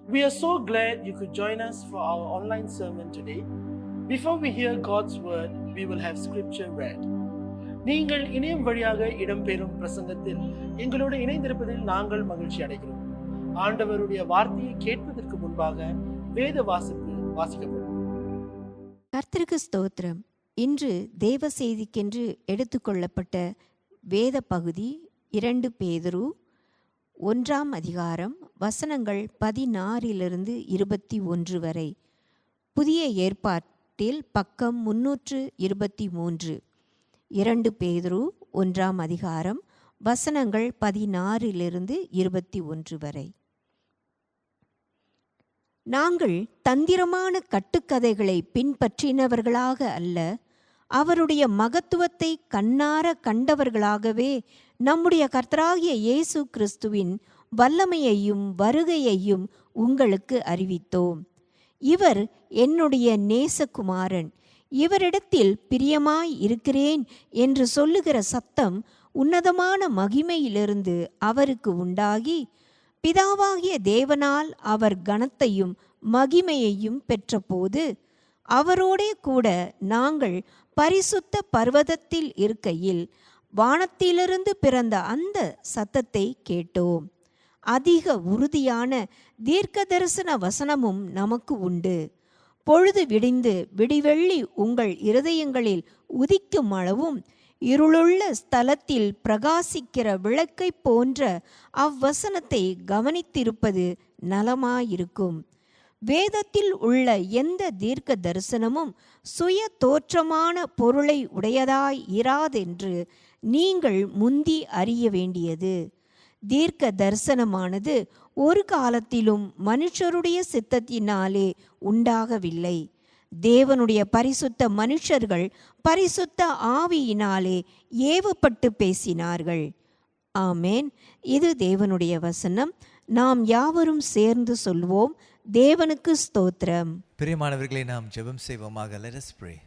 We are so glad you could join us for our online sermon today. Before we hear God's word, we will have scripture read. நீங்கள் இணையம் வழியாக இடம்பெறும் பிரசங்கத்தில் எங்களோடு இணைந்திருப்பதில் நாங்கள் மகிழ்ச்சி அடைகிறோம். ஆண்டவருடைய வார்த்தையை கேட்பதற்கு முன்பாக வேத வாசிப்பு வாசிக்கப்படும். கர்த்தருக்கு ஸ்தோத்திரம். இன்று தேவ செய்திக்கென்று எடுத்துக்கொள்ளப்பட்ட வேத பகுதி 2 பேதுரு 1 அதிகாரம் வசனங்கள் 16 21 வரை. புதிய ஏற்பாட்டில் பக்கம் 323. 2 பேதுரு 1 அதிகாரம் வசனங்கள் 16 21 வரை. நாங்கள் தந்திரமான கட்டுக்கதைகளை பின்பற்றினவர்களாக அல்ல, அவருடைய மகத்துவத்தை கண்ணார கண்டவர்களாகவே நம்முடைய கர்த்தராகிய இயேசு கிறிஸ்துவின் வல்லமையையும் வருகையையும் உங்களுக்கு அறிவித்தோம். இவர் என்னுடைய நேசகுமாரன், இவரிடத்தில் பிரியமாய் இருக்கிறேன் என்று சொல்லுகிற சத்தம் உன்னதமான மகிமையிலிருந்து அவருக்கு உண்டாகி, பிதாவாகிய தேவனால் அவர் கனத்தையும் மகிமையையும் பெற்றபோது அவரோடே கூட நாங்கள் பரிசுத்த பர்வதத்தில் இருக்கையில் வானத்திலிருந்து பிறந்த அந்த சத்தத்தை கேட்டோம். அதிக உறுதியான தீர்க்க தரிசன வசனமும் நமக்கு உண்டு. பொழுது விடிந்து விடிவெள்ளி உங்கள் இருதயங்களில் உதிக்கும் அளவும் இருளுள்ள ஸ்தலத்தில் பிரகாசிக்கிற விளக்கை போன்ற அவ்வசனத்தை கவனித்திருப்பது நலமாயிருக்கும். வேதத்தில் உள்ள எந்த தீர்க்க தரிசனமும் சுய தோற்றமான பொருளை உடையதாய் இராதென்று நீங்கள் முந்தி அறிய வேண்டியது. தீர்க்க தரிசனமானது ஒரு காலத்திலும் மனுஷருடைய சித்தத்தினாலே உண்டாகவில்லை. தேவனுடைய பரிசுத்த மனுஷர்கள் பரிசுத்த ஆவியினாலே ஏவப்பட்டு பேசினார்கள். ஆமேன். இது தேவனுடைய வசனம். நாம் யாவரும் சேர்ந்து சொல்வோம், தேவனுக்கு ஸ்தோத்திரம். பிரியமானவர்களை, நாம் ஜெபம் செய்வோமாக. Let us pray.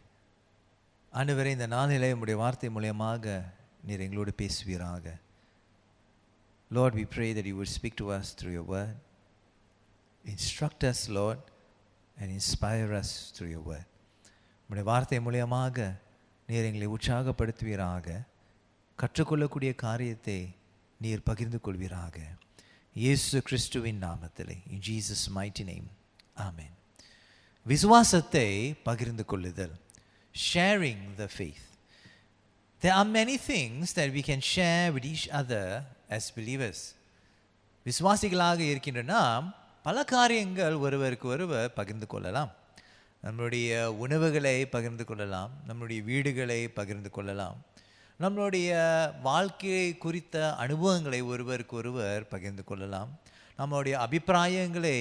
ஆண்டவரே, இந்த நாளிலே உம்முடைய வார்த்தை மூலமாக நீர் எங்களோடு பேசுவீராக. Lord, we pray that you would speak to us through your word. Instruct us, Lord, and inspire us through your word. உம்முடைய வார்த்தை மூலமாக நீர் எங்களை உற்சாகப்படுத்துவீராக. கற்றுக்கொள்ளக்கூடிய காரியத்தை நீர் பகிர்ந்து கொள்வீராக. இயேசு கிறிஸ்துவின் நாமத்திலே, in Jesus mighty name, amen. விசுவாசத்தை பகிர்ந்து கொள்ளுதல், sharing the faith. There are many things that we can share with each other as believers. விசுவாசிகளாக இருக்கின்ற நாம் பல காரியங்கள் ஒருவருக்கு ஒருவர் பகிர்ந்து கொள்ளலாம். நம்மளுடைய உணவுகளை பகிர்ந்து கொள்ளலாம், நம்மளுடைய வீடுகளை பகிர்ந்து கொள்ளலாம், நம்மளுடைய வாழ்க்கை குறித்த அனுபவங்களை ஒருவருக்கு ஒருவர் பகிர்ந்து கொள்ளலாம், நம்மளுடைய அபிப்பிராயங்களை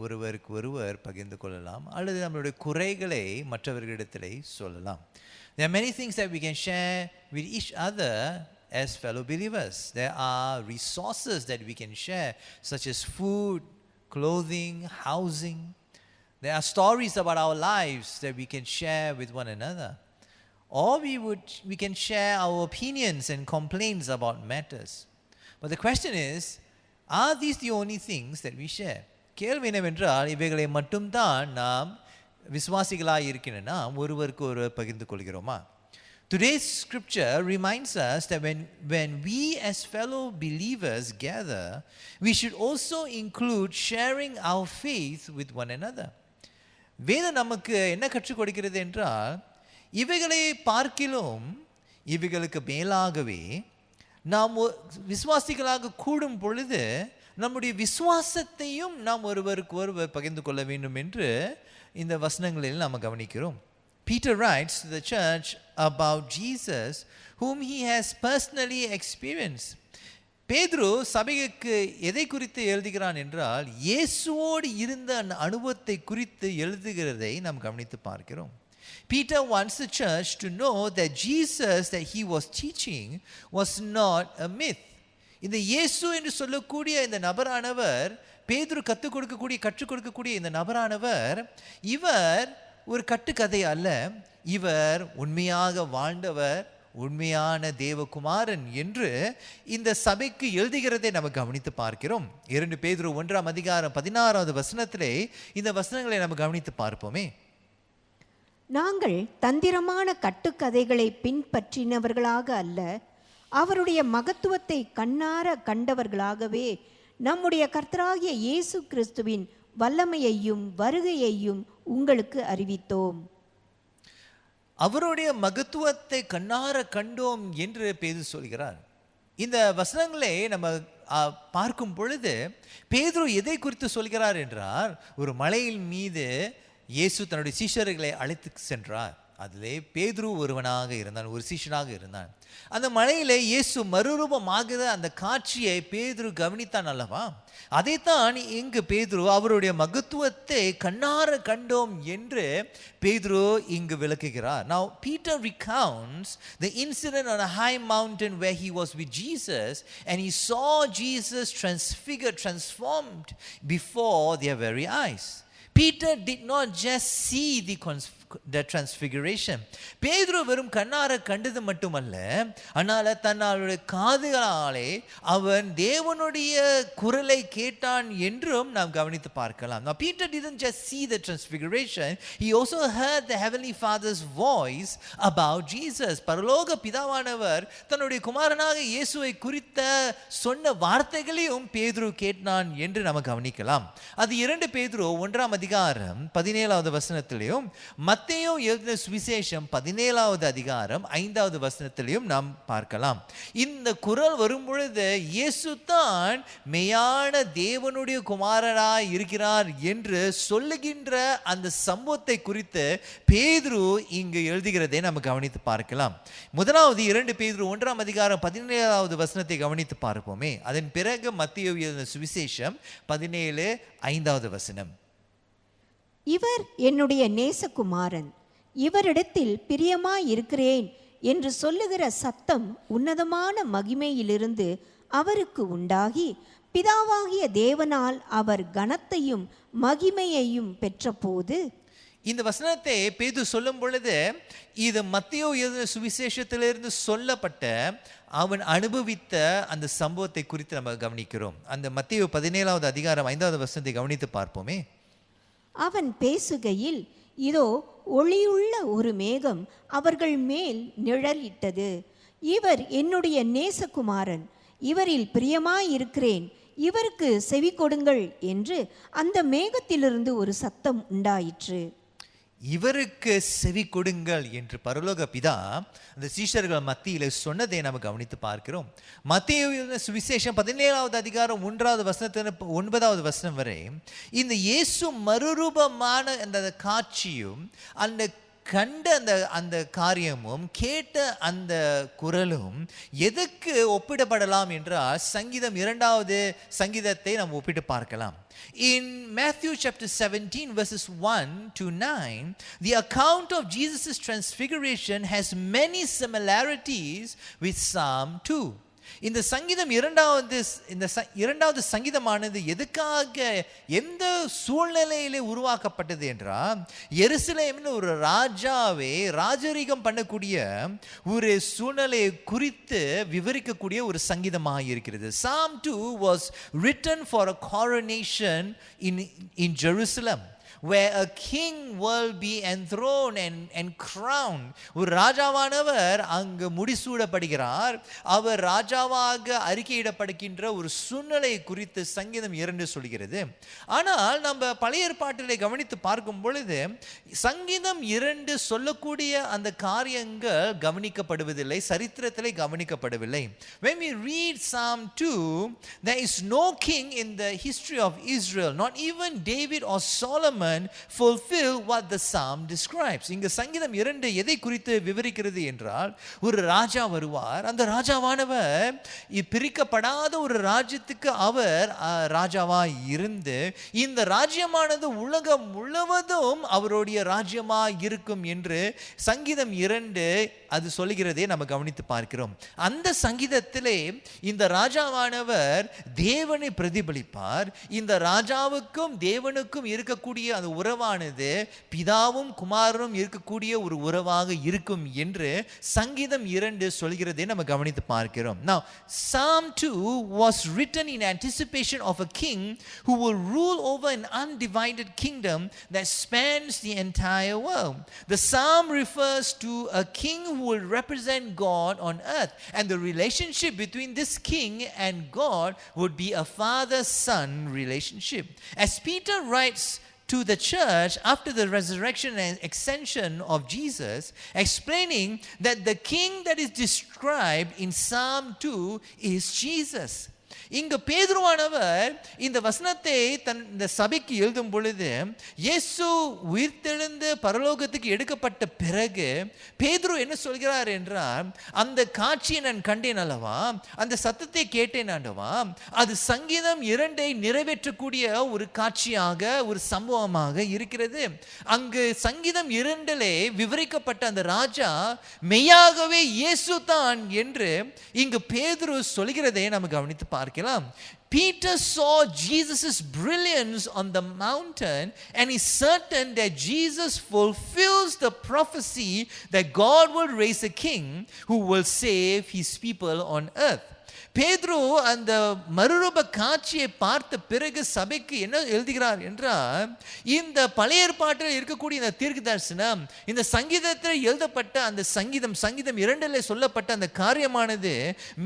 ஒருவருக்கு ஒருவர் பகிர்ந்து கொள்ளலாம், அல்லது நம்மளுடைய குறைகளை மற்றவர்களிடத்திலே சொல்லலாம். There are many things that we can share with each other as fellow believers. There are resources that we can share, such as food, clothing, housing. There are stories about our lives that we can share with one another. Or we can share our opinions and complaints about matters. But the question is, are these the only things that we share? கேள்வி என்னவென்றால், இவைகளை மட்டும்தான் நாம் விசுவாசிகளாக இருக்கின்ற நாம் ஒருவருக்கு ஒருவர் பகிர்ந்து கொள்கிறோமா? Today's scripture reminds us that when we as fellow believers gather, we should also include sharing our faith with one another. வேதம் நமக்கு என்ன கற்றுக் கொடுக்கிறது என்றால், இவைகளை பார்க்கிலும் இவைகளுக்கு மேலாகவே நாம் விசுவாசிகளாக கூடும் பொழுது நம்முடைய விசுவாசத்தையும் நாம் ஒருவருக்கு ஒருவர் பகிர்ந்து கொள்ள வேண்டும் என்று இந்த வசனங்களில் நாம் கவனிக்கிறோம். Peter writes to the church about Jesus whom he has personally experienced. பேதுரு சபைக்கு எதை குறித்து எழுதுகிறான் என்றால், இயேசுவோடு இருந்த அனுபவத்தை குறித்து எழுதுகிறதை நாம் கவனித்து பார்க்கிறோம். Peter wants the church to know that Jesus that he was teaching was not a myth. இந்த இயேசு என்று சொல்லக்கூடிய இந்த நபரானவர், பேதுரு கற்றுக் கொடுக்கக்கூடிய இந்த நபரானவர், இவர் ஒரு கட்டுக்கதை அல்ல, இவர் உண்மையாக வாழ்ந்தவர், உண்மையான தேவகுமாரன் என்று இந்த சபைக்கு எழுதுகிறதை நம்ம கவனித்து பார்க்கிறோம். 2 பேதுரு 1 அதிகாரம் 16வது வசனத்திலே இந்த வசனங்களை நம்ம கவனித்து பார்ப்போமே. நாங்கள் தந்திரமான கட்டுக்கதைகளை பின்பற்றினவர்களாக அல்ல, அவருடைய மகத்துவத்தை கண்ணார கண்டவர்களாகவே நம்முடைய கர்த்தராகிய இயேசு கிறிஸ்துவின் வல்லமையையும் வருகையையும் உங்களுக்கு அறிவித்தோம். அவருடைய மகத்துவத்தை கண்ணார கண்டோம் என்று பேதுரு சொல்கிறார். இந்த வசனங்களை நம்ம பார்க்கும் பொழுது பேதுரு எதை குறித்து சொல்கிறார் என்றால், ஒரு மலையின் மீது இயேசு தன்னுடைய சீஷர்களை அழைத்து சென்றார். அதிலே பேதுரு ஒருவனாக இருந்தான், ஒரு சீஷனாக இருந்தான். அந்த மலையிலே இயேசு மறுரூபமாகிற அந்த காட்சியை பேதுரு கவனித்தான் அல்லவா? அதைத்தான் இங்கு பேதுரு அவருடைய மகத்துவத்தை கண்ணார கண்டோம் என்று பேதுரு இங்கு விளக்குகிறார். Now Peter recounts the incident on a high mountain where he was with Jesus and he saw Jesus transfigured, transformed before their very eyes. Peter did not just see the transfiguration. பேதுரு வெறும் கண்ணார கண்டது மட்டுமல்ல, ஆனால் தன்னுடைய காதுகளாலே அவன் தேவனுடைய குரலை கேட்டான் என்றும் நாம் கவனித்து பார்க்கலாம். Now Peter didn't just see the transfiguration, he also heard the heavenly Father's voice about Jesus. பரலோக பிதாவானவர் தன்னுடைய குமாரனாக இயேசுவை குறித்த சொன்ன வார்த்தைகளையும் பேதுரு கேட்டான் என்று நாம் கவனிக்கலாம். அது 2 பேதுரு 1 அதிகாரம் 17வது வசனத்திலேயும் மத்தேயு எழுதின சுவிசேஷம் 17வது அதிகாரம் 5வது வசனத்திலையும் நாம் பார்க்கலாம். இந்த குரல் வரும் பொழுது இயேசு தான் மெய்யான தேவனுடைய குமாரனாய் இருக்கிறார் என்று சொல்லுகின்ற அந்த சம்பவத்தை குறித்து பேதுரு இங்கு எழுதுகிறதை நாம் கவனித்து பார்க்கலாம். முதலாவது 2 பேதுரு 1 அதிகாரம் 17வது வசனத்தை கவனித்து பார்ப்போமே. அதன் பிறகு மத்தேயு எழுதின சுவிசேஷம் 17:5வது வசனம். இவர் என்னுடைய நேசகுமாரன், இவரிடத்தில் பிரியமாயிருக்கிறேன் என்று சொல்லுகிற சத்தம் உன்னதமான மகிமையிலிருந்து அவருக்கு உண்டாகி, பிதாவாகிய தேவனால் அவர் கனத்தையும் மகிமையையும் பெற்றபோது. இந்த வசனத்தை பேதுரு சொல்லும் பொழுது இது மத்தேயு எழுதின சுவிசேஷத்திலிருந்து சொல்லப்பட்ட அவன் அனுபவித்த அந்த சம்பவத்தை குறித்து நம்ம கவனிக்கிறோம். அந்த மத்தேயு 17வது அதிகாரம் 5வது வசனத்தை கவனித்து பார்ப்போமே. அவன் பேசுகையில், இதோ ஒளியுள்ள ஒரு மேகம் அவர்கள் மேல் நிழலிட்டது. இவர் என்னுடைய நேசகுமாரன், இவரில் பிரியமாயிருக்கிறேன், இவருக்கு செவி கொடுங்கள் என்று அந்த மேகத்திலிருந்து ஒரு சத்தம் உண்டாயிற்று. இவருக்கு செவி கொடுங்கள் என்று பரலோக பிதா அந்த சீஷர்கள் மத்தியில் சொன்னதை நாம் கவனித்து பார்க்கிறோம். மத்தேயு சுவிசேஷம் 17வது அதிகாரம் 1வது வசனத்திலிருந்து 9வது வசனம் வரை இந்த இயேசு மறுரூபமான அந்த காட்சியும் அந்த கண்ட அந்த காரியமும் கேட்ட அந்த குரலும் எதுக்கு ஒப்பிடப்படலாம் என்றால் சங்கீதம் 2வது சங்கீதத்தை நாம் ஒப்பிட்டு பார்க்கலாம். In Matthew chapter 17 verses 1 to 9, the account of Jesus' transfiguration has many similarities with Psalm 2. இந்த சங்கீதம் இரண்டாவது சங்கீதமானது எதுக்காக எந்த சூழ்நிலையிலே உருவாக்கப்பட்டது என்றால், எருசலேமில் ஒரு ராஜாவை ராஜரீகம் பண்ணக்கூடிய ஒரு சூழ்நிலையை குறித்து விவரிக்கக்கூடிய ஒரு சங்கீதமாக இருக்கிறது. Psalm 2 was written for a coronation in Jerusalem, where a king will be enthroned and crowned. ஒரு ராஜாவானவர் அங்கு முடிசூடப்படுகிறார், அவர் ராஜாவாக அறிக்கையிடப்படுகின்ற ஒரு சூழ்நிலை குறித்து சங்கீதம் 2 சொல்கிறது. ஆனால் நம்ம பழைய ஏற்பாட்டிலே கவனித்து பார்க்கும் பொழுது சங்கீதம் 2 சொல்லக்கூடிய அந்த காரியங்கள் கவனிக்கப்படுவதில்லை, சரித்திரத்திலே கவனிக்கப்படவில்லை. When we read Psalm 2, there is no king in the history of Israel, not even David or Solomon fulfill what the psalm describes. இங்க சங்கீதம் 2 எதை குறித்து விவரிக்கிறது என்றால், ஒரு ராஜா வருவார், அந்த ராஜாவானவர் பிரிக்கப்படாத ஒரு ராஜ்யத்துக்கு அவர் ராஜாவாய் இருந்து இந்த ராஜ்யமானது உலகம் முழுவதும் அவருடைய ராஜ்யமாய் இருக்கும் என்று சங்கீதம் 2 அது சொல்லுகிறதே நம்ம கவனித்து பார்க்கிறோம். அந்த சங்கீதத்திலே இந்த ராஜாவானவர் தேவனை பிரதிபலிப்பார். இந்த ராஜாவுக்கும் தேவனுக்கும் இருக்கக்கூடிய அந்த உறவானது பிதாவும் குமாரனும் இருக்கக்கூடிய ஒரு உறவாக இருக்கும் என்று சங்கீதம் 2 சொல்கிறதே நம்ம கவனித்து பார்க்கிறோம். Now Psalm 2 was written in anticipation of a king who will rule over an undivided kingdom that spans the entire world. The psalm refers to a king who will represent God on earth, and the relationship between this king and God would be a father-son relationship. As Peter writes to the church after the resurrection and ascension of Jesus, explaining that the king that is described in Psalm 2 is Jesus. இங்கு பேதுருவானவர் இந்த வசனத்தை இந்த சபைக்கு எழுதும் பொழுது இயேசு உயிர்த்தெழுந்து பரலோகத்துக்கு எடுக்கப்பட்ட பிறகு பேதுரு என்ன சொல்கிறார் என்றால், அந்த காட்சியை நான் கண்டேன் அல்லவா, அந்த சத்தத்தை கேட்டேன் ஆண்டவா, அது சங்கீதம் 2 நிறைவேற்றக்கூடிய ஒரு காட்சியாக ஒரு சம்பவமாக இருக்கிறது. அங்கு சங்கீதம் 2 விவரிக்கப்பட்ட அந்த ராஜா மெய்யாகவே இயேசு தான் என்று இங்கு பேதுரு சொல்கிறதை நம்ம கவனித்து பார்க்கலாம். Peter saw Jesus' brilliance on the mountain and is certain that Jesus fulfills the prophecy that God will raise a king who will save his people on earth. பேதுரு அந்த மறுரூப காட்சியை பார்த்த பிறகு சபைக்கு என்ன எழுதுகிறார் என்றால், இந்த பழைய ஏற்பாட்டில் இருக்கக்கூடிய இந்த தீர்க்க தரிசனம், இந்த சங்கீதத்தில் எழுதப்பட்ட அந்த சங்கீதம் 2 சொல்லப்பட்ட அந்த காரியமானது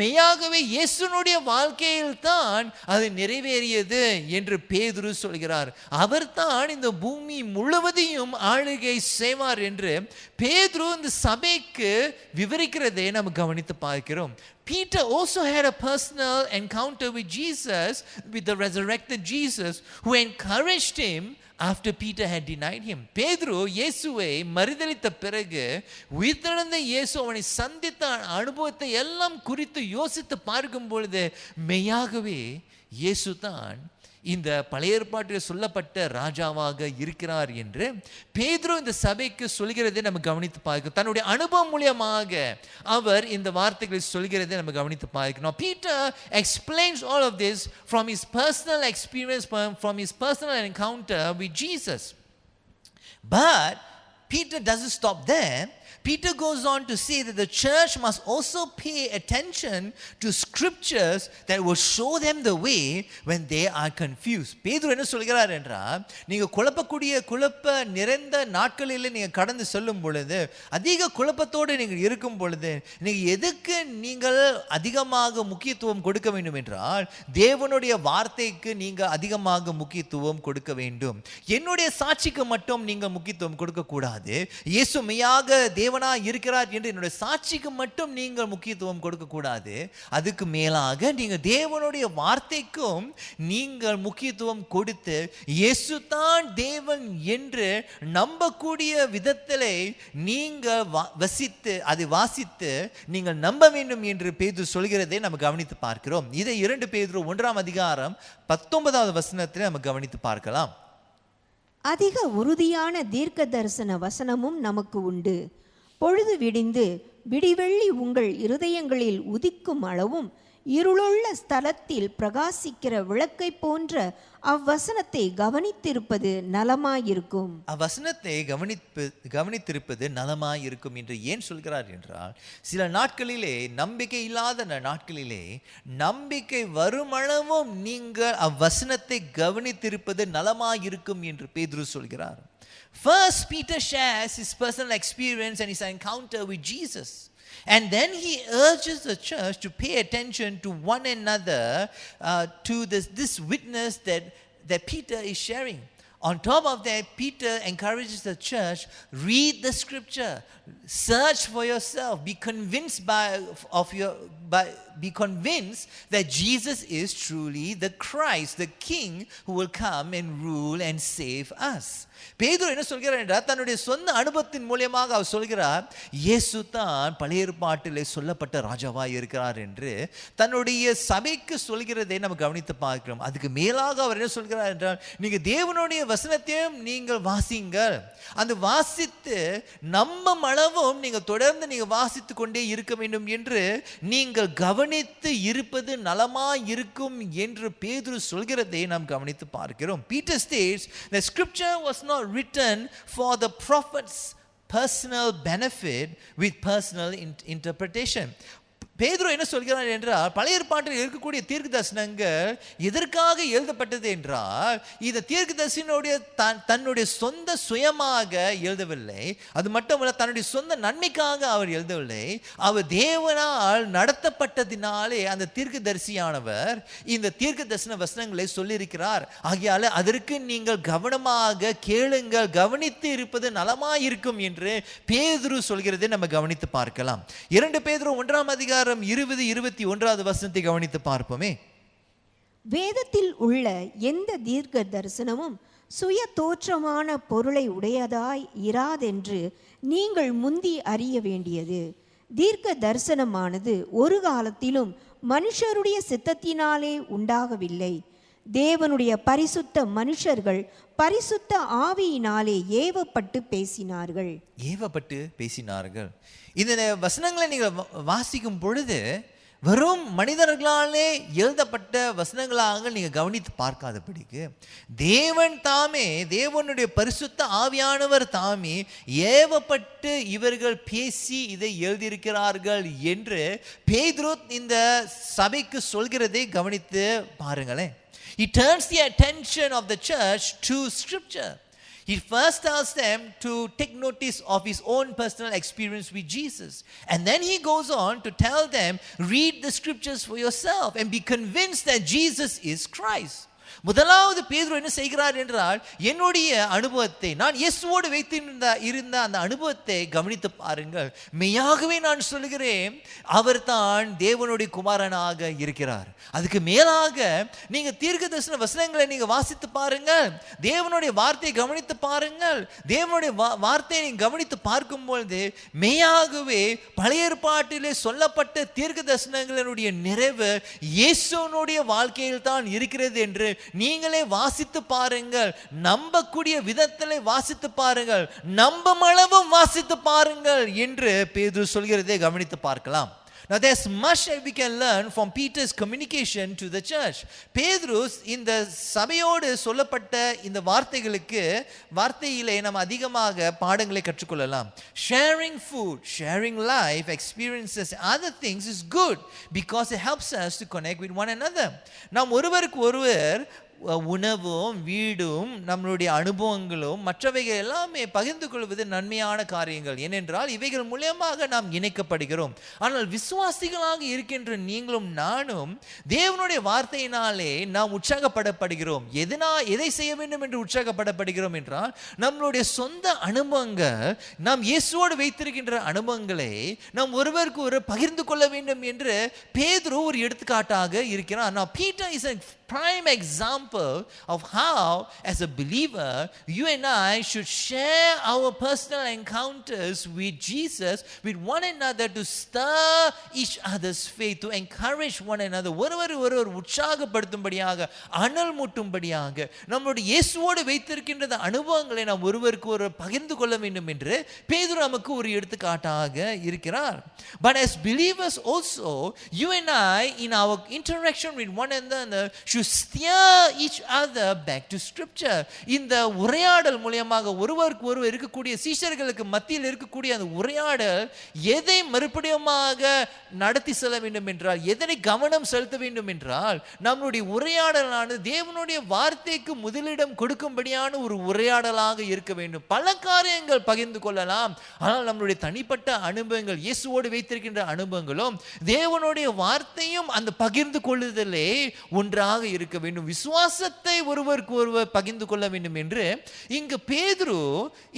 மெய்யாகவே இயேசுனுடைய வாழ்க்கையில் தான் அது நிறைவேறியது என்று பேதுரு சொல்கிறார். அவர் தான் இந்த பூமி முழுவதையும் ஆளுகை செய்வார் என்று பேதுரு இந்த சபைக்கு விவரிக்கிறதை நம்ம கவனித்து பார்க்கிறோம். Peter also had a personal encounter with Jesus, with the resurrected Jesus, who encouraged him after Peter had denied him. பேதுரு இயேசுவை மறுதலித்த பிறகு உயிர்த்தெழுந்த இயேசு அவனை சந்தித்த அனுபவத்தை எல்லாம் குறித்து யோசித்து பார்க்கும் பொழுது மெய்யாகவே இயேசு தான் இந்த பழைய ஏற்பாட்டில் சொல்லப்பட்ட ராஜாவாக இருக்கிறார் என்று பேதுரு இந்த சபைக்கு சொல்கிறதை நம்ம கவனித்து பார்க்கிறோம். தன்னுடைய அனுபவம் மூலமாக அவர் இந்த வார்த்தைகளை சொல்கிறதை நம்ம கவனித்து பார்க்கிறோம். Peter explains all of this from his personal experience, from his personal encounter with Jesus. But Peter doesn't stop there. Peter goes on to say that the church must also pay attention to scriptures that will show them the way when they are confused. பேதுரு என்ன சொல்கிறார் என்றால், நீங்கள் குழப்ப நிறைந்த நாட்களில் நீங்கள் கடந்து செல்லும் பொழுது, அதிக குழப்பத்தோடு நீங்கள் இருக்கும் பொழுது, நீங்கள் எதுக்கு நீங்கள் அதிகமாக முக்கியத்துவம் கொடுக்க வேண்டும் என்றால், தேவனுடைய வார்த்தைக்கு நீங்கள் அதிகமாக முக்கியத்துவம் கொடுக்க வேண்டும். என்னுடைய சாட்சிக்கு மட்டும் நீங்கள் முக்கியத்துவம் கொடுக்க கூடாது. இயேசு மெய்யாக தேவனா இருக்கிறார் என்று என்னுடைய சாட்சிக்கு மட்டும் நீங்கள் முக்கியத்துவம் கொடுக்க கூடாது. அதுக்கு மேலாக நீங்கள் தேவனுடைய வார்த்தைக்கும் நீங்கள் முக்கியத்துவம் கொடுத்து இயேசு தான் தேவன் என்று நம்பக்கூடிய விதத்திலே நீங்கள் அதை வாசித்து நீங்கள் நம்ப வேண்டும் என்று பேதுரு சொல்கிறதை நம்ம கவனித்து பார்க்கிறோம். இதை 2 பேதுரு 1 அதிகாரம் 19வது வசனத்தில் நம்ம கவனித்து பார்க்கலாம். அதிக உறுதியான தீர்க்க தரிசன வசனமும் நமக்கு உண்டு. பொழுது விடிந்து விடிவெள்ளி உங்கள் இருதயங்களில் உதிக்கும் அளவும் இருளுள்ள ஸ்தலத்தில் பிரகாசிக்கிற விளக்கை போன்ற அவ்வசனத்தை கவனித்திருப்பது நலமாயிருக்கும். அவ்வசனத்தை கவனித்திருப்பது நலமாயிருக்கும் என்று ஏன் சொல்கிறார் என்றால், சில நாட்களிலே நம்பிக்கை இல்லாத நாட்களிலே நம்பிக்கை வருமளவும் நீங்கள் அவ்வசனத்தை கவனித்திருப்பது நலமாயிருக்கும் என்று பேதுரு சொல்கிறார். First, Peter shares his personal experience and his encounter with Jesus. And then he urges the church to pay attention to one another, to this witness that Peter is sharing. On top of that, Peter encourages the church, read the scripture, search for yourself, be convinced be convinced that Jesus is truly the Christ, the King who will come and rule and save us. பேதுரு என்ன சொல்கிறார் என்றால், தன்னுடைய சொந்த அனுபவத்தின் மூலமாக அவர் சொல்கிறார், இயேசு தான் பழைய ஏற்பாட்டிலே சொல்லப்பட்ட ராஜாவாய் இருக்கிறார் என்று தன்னுடைய சபைக்கு சொல்கிறதை நம்ம கவனித்து பார்க்கிறோம். அதுக்கு மேலாக அவர் என்ன சொல்கிறார் என்றால், நீங்க தேவனுடைய வசனத்தையும் நீங்கள் வாசிங்கள். அந்த வாசித்து நம்பும் அளவும் நீங்கள் தொடர்ந்து நீங்கள் வாசித்து கொண்டே இருக்க வேண்டும் என்று நீங்கள் கவனித்து இருப்பது நலமாய் இருக்கும் என்று பேதுரு சொல்கிறதை நாம் கவனித்து பார்க்கிறோம். Peter states the scripture was not written for the prophet's personal benefit with personal interpretation. பேதுரு என்ன சொல்கிறார் என்றால், பழைய ஏற்பாட்டில் இருக்கக்கூடிய தீர்க்கதரிசனங்கள் எதற்காக எழுதப்பட்டது என்றால், இந்த தீர்க்கதரிசனுடைய தன்னுடைய சொந்த சுயமாக எழுதவில்லை. அது மட்டுமல்ல, தன்னுடைய சொந்த நன்மைக்காக அவர் எழுதவில்லை. அவர் தேவனால் நடத்தப்பட்டதினாலே அந்த தீர்க்கதரிசியானவர் இந்த தீர்க்கதரிசன வசனங்களை சொல்லியிருக்கிறார். ஆகையால் அதற்கு நீங்கள் கவனமாக கேளுங்கள், கவனித்து இருப்பது நலமாயிருக்கும் என்று பேதுரு சொல்கிறதை நம்ம கவனித்து பார்க்கலாம். 2 பேதுரு 1ஆம் அதிகாரம் 20-21 வசனத்தை கவனித்து பார்ப்போமே. வேதத்தில் உள்ள எந்த தீர்க்க தரிசனமும் சுய தோற்றமான பொருளை உடையதாய் இராதென்று நீங்கள் முந்தி அறிய வேண்டியது. தீர்க்க தரிசனமானது ஒரு காலத்திலும் மனுஷருடைய சித்தத்தினாலே உண்டாகவில்லை. தேவனுடைய பரிசுத்த மனுஷர்கள் பரிசுத்த ஆவியினாலே ஏவப்பட்டு பேசினார்கள். இந்த வசனங்களை நீங்கள் வாசிக்கும் பொழுது வெறும் மனிதர்களாலே எழுதப்பட்ட வசனங்களாக நீங்கள் கவனித்து பார்க்காதபடிக்கு தேவன் தாமே, தேவனுடைய பரிசுத்த ஆவியானவர் தாமே ஏவப்பட்டு இவர்கள் பேசி இதை எழுதியிருக்கிறார்கள் என்று பேதுரு இந்த சபைக்கு சொல்கிறதை கவனித்து பாருங்களேன். He turns the attention of the church to scripture. He first tells them to take notice of his own personal experience with Jesus. And then he goes on to tell them, read the scriptures for yourself and be convinced that Jesus is Christ. முதலாவது பேதுரு என்ன செய்கிறார் என்றால், என்னுடைய அனுபவத்தை, நான் இயேசுவோடு வைத்திருந்த அந்த அனுபவத்தை கவனித்து பாருங்கள். மெய்யாகவே நான் சொல்கிறேன், அவர் தான் தேவனுடைய குமாரனாக இருக்கிறார். அதுக்கு மேலாக நீங்க தீர்க்கதரிசன வசனங்களை நீங்க வாசித்து பாருங்கள், தேவனுடைய வார்த்தையை கவனித்து பாருங்கள். தேவனுடைய வார்த்தையை நீங்க கவனித்து பார்க்கும் பொழுது மெய்யாகவே பழைய ஏற்பாட்டிலே சொல்லப்பட்ட தீர்க்கதரிசனங்களுடைய நிறைவு இயேசுனுடைய வாழ்க்கையில் தான் இருக்கிறது என்று நீங்களே வாசித்து பாருங்கள். நம்பக்கூடிய விதத்திலே வாசித்து பாருங்கள், நம்பும் அளவும் வாசித்து பாருங்கள் என்று பேதுரு சொல்கிறதை கவனித்து பார்க்கலாம். Now there's much that we can learn from Peter's communication to the church. பேதுரு இந்த சபையோடு சொல்லப்பட்ட இந்த வார்த்தையிலே நாம் அதிகமாக பாடங்களை கற்றுக்கொள்ளலாம். Sharing food, sharing life experiences, other things is good because it helps us to connect with one another. நாம் ஒருவருக்கு ஒருவர் உணவும் வீடும் நம்மளுடைய அனுபவங்களும் மற்றவைகள் எல்லாமே பகிர்ந்து கொள்வது நன்மையான காரியங்கள். ஏனென்றால் இவைகள் மூலமாக நாம் இணைக்கப்படுகிறோம். ஆனால் விசுவாசிகளாக இருக்கின்ற நீங்களும் நானும் தேவனுடைய வார்த்தையினாலே நாம் உற்சாகப்படப்படுகிறோம். எதை செய்ய வேண்டும் என்று உற்சாகப்படப்படுகிறோம் என்றால், நம்மளுடைய சொந்த அனுபவங்கள், நாம் இயேசுவோடு வைத்திருக்கின்ற அனுபவங்களை நாம் ஒருவருக்கு ஒரு பகிர்ந்து கொள்ள வேண்டும் என்று பேதுரு ஒரு எடுத்துக்காட்டாக இருக்கிறார். Now Peter is a prime example of how, as a believer, you and I should share our personal encounters with Jesus with one another to stir each other's faith, to encourage one another. ஒருவர் உற்சாகப்படுத்தும்படியாக, அனல் மூட்டும்படியாக நம்முடைய இயேசுவோடு வைத்திருக்கின்ற அனுபவங்களை நாம் ஒருவருக்கு ஒரு பகிர்ந்து கொள்ள வேண்டும் என்று பேதுரு நமக்கு ஒரு எடுத்துக்காட்டாக இருக்கிறார். But as believers also, you and I, in our interaction with one another, should steer each other back to scripture. இந்த உரையாடல் மூலமாக ஒருவருக்கு ஒருவர் இருக்கக்கூடிய சீஷர்களுக்கு மத்தியில் இருக்கக்கூடிய அந்த உரையாடல் எதை மறுபடியுமாக நடத்தி செல்ல வேண்டும் என்றால், எதனை கவனம் செலுத்த வேண்டும் என்றால், நம்முடைய உரையாடலானது தேவனுடைய வார்த்தைக்கு முதலிடம் கொடுக்கும்படியான ஒரு உரையாடலாக இருக்க வேண்டும். பல காரியங்கள் பகிர்ந்து கொள்ளலாம், ஆனால் நம்மளுடைய தனிப்பட்ட அனுபவங்கள், இயேசுவோடு வைத்திருக்கின்ற அனுபவங்களும் தேவனுடைய வார்த்தையும் அந்த பகிர்ந்து கொள்ளுதலே ஒன்றாக இருக்க வேண்டும். விசுவாசத்தை ஒருவருக்கு ஒருவர் பகிர்ந்து கொள்ள வேண்டும் என்று இங்கு பேதுரு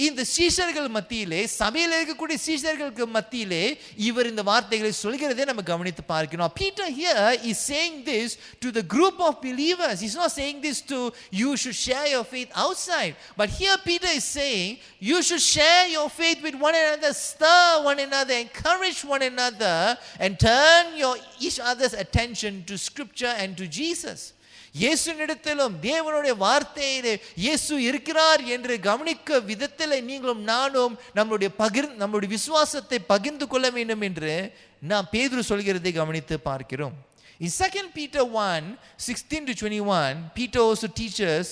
இந்த சீஷர்கள் மத்தியிலே, சபையில் இருக்கக்கூடிய சீஷர்களுக்கு மத்தியிலே இவர் இந்த வார்த்தைகளை சொல்கிறதை நம்ம கவனித்து பார்க்கிறோம். Peter here is saying this to the group of believers. He's not saying this to you should share your faith outside, but here Peter is saying you should share your faith with one another, stir one another, encourage one another, and turn each other's attention to scripture and to Jesus. இயேசுவினிடத்திலும் தேவனுடைய வார்த்தையிலே இயேசு இருக்கிறார் என்று கவனிக்க விதத்தில் நீங்களும் நானும் நம்முடைய விசுவாசத்தை பகிர்ந்து கொள்ள வேண்டும் என்று நாம் பேதுரு சொல்கிறதை கவனித்து பார்க்கிறோம். In 2 Peter 1:16-21, Peter also teaches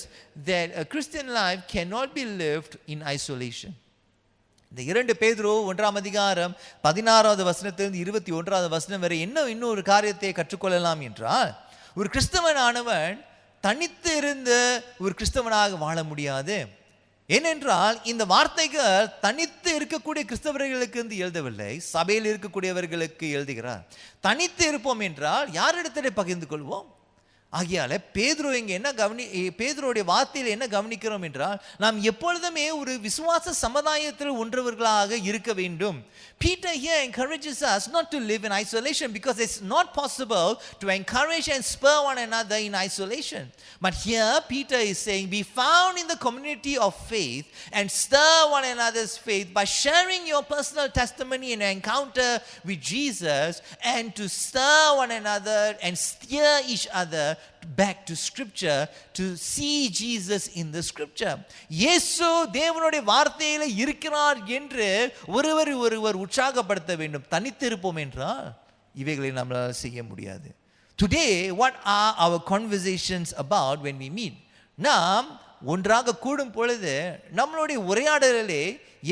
that a Christian life cannot be lived in isolation. இந்த 2 பேதுரு 1ஆம் அதிகாரம் 16வது வசனத்திலிருந்து 21வது வசனம் வரை இன்னொரு காரியத்தை கற்றுக்கொள்ளலாம் என்றால், ஒரு கிறிஸ்தவனானவன் தனித்து இருந்து ஒரு கிறிஸ்தவனாக வாழ முடியாது. ஏனென்றால் இந்த வார்த்தைகள் தனித்து இருக்கக்கூடிய கிறிஸ்தவர்களுக்கு எழுதவில்லை, சபையில் இருக்கக்கூடியவர்களுக்கு எழுதுகிறார். தனித்து இருப்போம் என்றால் யாரிடத்திலே பகிர்ந்து கொள்வோம்? ஆகியால பேதுருடைய வார்த்தையில் என்ன கவனிக்கிறோம் என்றால், நாம் எப்பொழுதுமே ஒரு விசுவாச சமுதாயத்தில் ஒன்றவர்களாக இருக்க வேண்டும். Peter here encourages us not to live in isolation, because it's not possible to encourage and spur one another in isolation. But here Peter is saying, be found in the community of faith and stir one another's faith by sharing your personal testimony and encounter with Jesus, and to stir one another and steer each other back to scripture, to see Jesus in the scripture. இயேசு தேவனுடைய வார்த்தையில இருக்கிறார் என்று ஒருவர் உற்சாகப்படுத்த வேண்டும். தனித்து இருப்போம் என்றால் இவைகளை நம்மளால் செய்ய முடியாது. Today, what are our conversations about when we meet? நாம் ஒன்றாக கூடும் பொழுது நம்மளுடைய உரையாடலிலே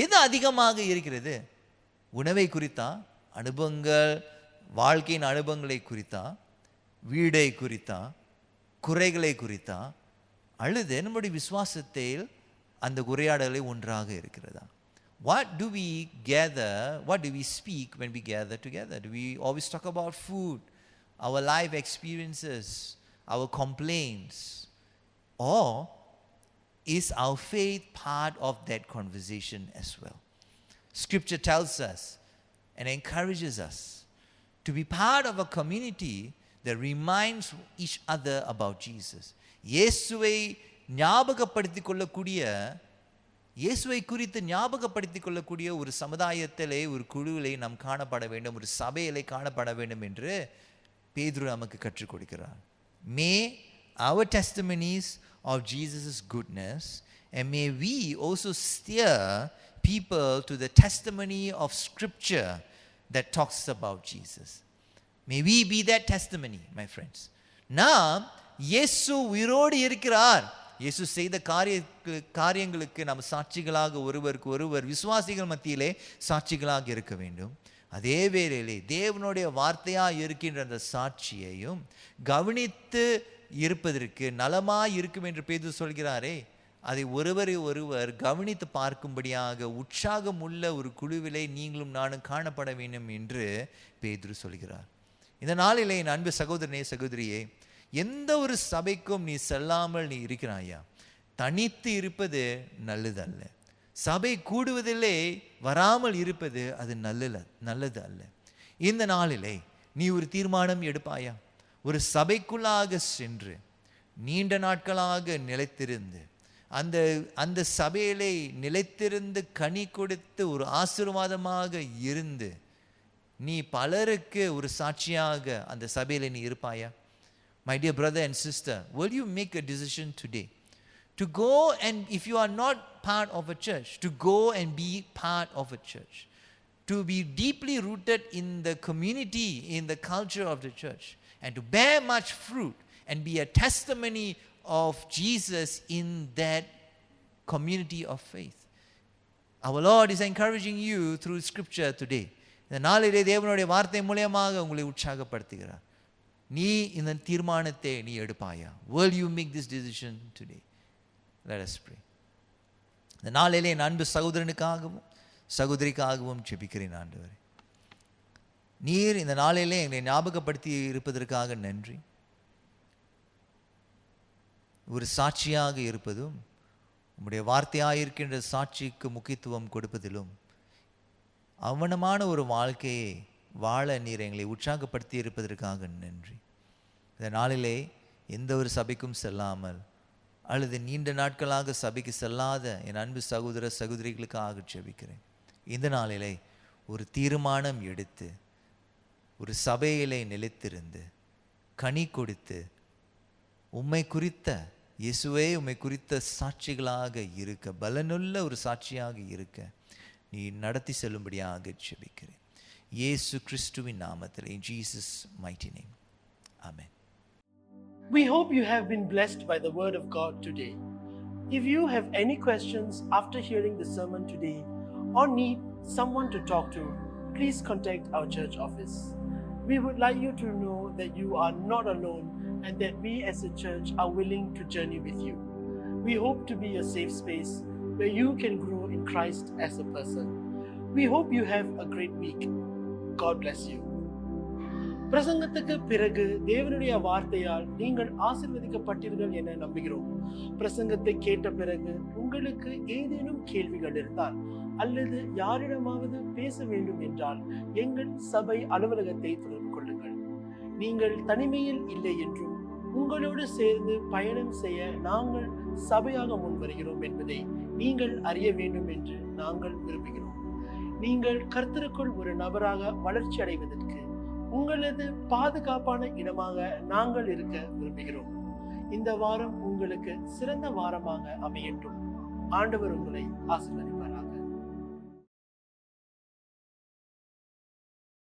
எது அதிகமாக இருக்கிறது? உணவை குறித்தா, அனுபவங்கள், வாழ்க்கையின் அனுபவங்களை குறித்தா, வீடை குறித்தா, குறைகளை குறித்தா, அல்லது நம்முடைய விசுவாசத்தில் அந்த உரையாடலை ஒன்றாக இருக்கிறதா? What do we gather? What do we speak when we gather together? Do we always talk about food, our life experiences, our complaints? Or is our faith part of that conversation as well? Scripture tells us and encourages us to be part of a community that reminds each other about Jesus. இயேசுவை குறித்து ஞாபகப்படுத்திக் கொள்ளக்கூடிய ஒரு சமுதாயத்திலே, ஒரு குழுவிலே நாம் காணப்பட வேண்டும், ஒரு சபையிலே காணப்பட வேண்டும் என்று பேதுரு நமக்கு கற்றுக் கொடுக்கிறார். May our testimonies of Jesus' goodness, and may we also steer people to the testimony of Scripture that talks about Jesus. May we be that testimony, my friends. நாம் இயேசு உயிரோடு இருக்கிறார், இயேசு செய்த காரியங்களுக்கு நாம் சாட்சிகளாக ஒருவருக்கு ஒருவர் விசுவாசிகள் மத்தியிலே சாட்சிகளாக இருக்க வேண்டும். அதே வேளையிலே தேவனுடைய வார்த்தையாக இருக்கின்ற அந்த சாட்சியையும் கவனித்து இருப்பதற்கு நலமாய் இருக்கும் என்று பேதுரு சொல்கிறாரே, அதை ஒருவர் கவனித்து பார்க்கும்படியாக உற்சாகம் உள்ள ஒரு குழுவிலே நீங்களும் நானும் காணப்பட வேண்டும் என்று பேதுரு சொல்கிறார். இந்த நாளிலே என் அன்பு சகோதரனே, சகோதரியே, எந்த ஒரு சபைக்கும் நீ செல்லாமல் நீ இருக்கிறாயா? தனித்து இருப்பது நல்லது அல்ல. சபை கூடுவதிலே வராமல் இருப்பது அது நல்லது அல்ல. இந்த நாளிலே நீ ஒரு தீர்மானம் எடுப்பாயா? ஒரு சபைக்குள்ளாக சென்று நீண்ட நாட்களாக நிலைத்திருந்து அந்த சபையிலே நிலைத்திருந்து கனி கொடுத்து ஒரு ஆசீர்வாதமாக இருந்து நீ பலருக்கு ஒரு சாட்சியாக அந்த சபையிலே நீ இருப்பாயா? My dear brother and sister, will you make a decision today to go, and if you are not part of a church, to go and be part of a church, to be deeply rooted in the community, in the culture of the church, and to bear much fruit and be a testimony of Jesus in that community of faith. Our Lord is encouraging you through scripture today. இந்த நாளிலே தேவனுடைய வார்த்தை மூலமாக உங்களை உற்சாகப்படுத்துகிறார். நீ இந்த தீர்மானத்தை நீ எடுப்பாயா? Will you make this decision today? Let us pray. இந்த நாளிலே என் அன்பு சகோதரனுக்காகவும் சகோதரிக்காகவும் ஜெபிக்கிறேன். ஆண்டவரே, நீர் இந்த நாளிலே எங்களை ஞாபகப்படுத்தி இருப்பதற்காக நன்றி. ஒரு சாட்சியாக இருப்பதும் உம்முடைய வார்த்தையாக இருக்கின்ற சாட்சிக்கு முக்கியத்துவம் கொடுப்பதிலும் அவனமான ஒரு வாழ்க்கையை வாழ நீர் எங்களை உற்சாகப்படுத்தி இருப்பதற்காக நன்றி. இந்த நாளிலே எந்த ஒரு சபைக்கும் செல்லாமல் அல்லது நீண்ட நாட்களாக சபைக்கு செல்லாத என் அன்பு சகோதர சகோதரிகளுக்காக ஜெபிக்கிறேன். இந்த நாளிலே ஒரு தீர்மானம் எடுத்து ஒரு சபையிலே நிலைத்திருந்து கனி கொடுத்து உம்மை குறித்த இயேசுவே உம்மை குறித்த சாட்சிகளாக இருக்க, பலனுள்ள ஒரு சாட்சியாக இருக்க நீ நடத்தி செல்லும்படியாக ஜெபிக்கிறேன் இயேசு கிறிஸ்துவின் நாமத்தில். In Jesus mighty name. Amen. We hope you have been blessed by the word of God today. If you have any questions after hearing the sermon today or need someone to talk to, please contact our church office. We would like you to know that you are not alone and that we as a church are willing to journey with you. We hope to be a safe space where you can grow in Christ as a person. We hope you have a great week. God bless you. பிரசங்கத்துக்கு பிறகு தேவனுடைய வார்த்தையால் நீங்கள் ஆசீர்வதிக்கப்பட்டீர்கள் என நம்புகிறோம். பிரசங்கத்தை கேட்ட பிறகு உங்களுக்கு ஏதேனும் கேள்விகள் இருந்தால் அல்லது யாரிடமாவது பேச வேண்டும் என்றால் எங்கள் சபை அலுவலகத்தை தொடர்பு கொள்ளுங்கள். நீங்கள் தனிமையில் இல்லை என்றும் உங்களோடு சேர்ந்து பயணம் செய்ய நாங்கள் சபையாக முன்வருகிறோம் என்பதை நீங்கள் அறிய வேண்டும் என்று நாங்கள் விரும்புகிறோம். நீங்கள் கர்த்தருக்குள் ஒரு நபராக வளர்ச்சி அடைவதற்கு உங்களது பாதுகாப்பான இடமாக நாங்கள் இருக்க விரும்புகிறோம். இந்த வாரம் உங்களுக்கு சிறந்த வாரமாக அமையட்டும். ஆண்டவர் உங்களை ஆசீர்வதிப்பாராக.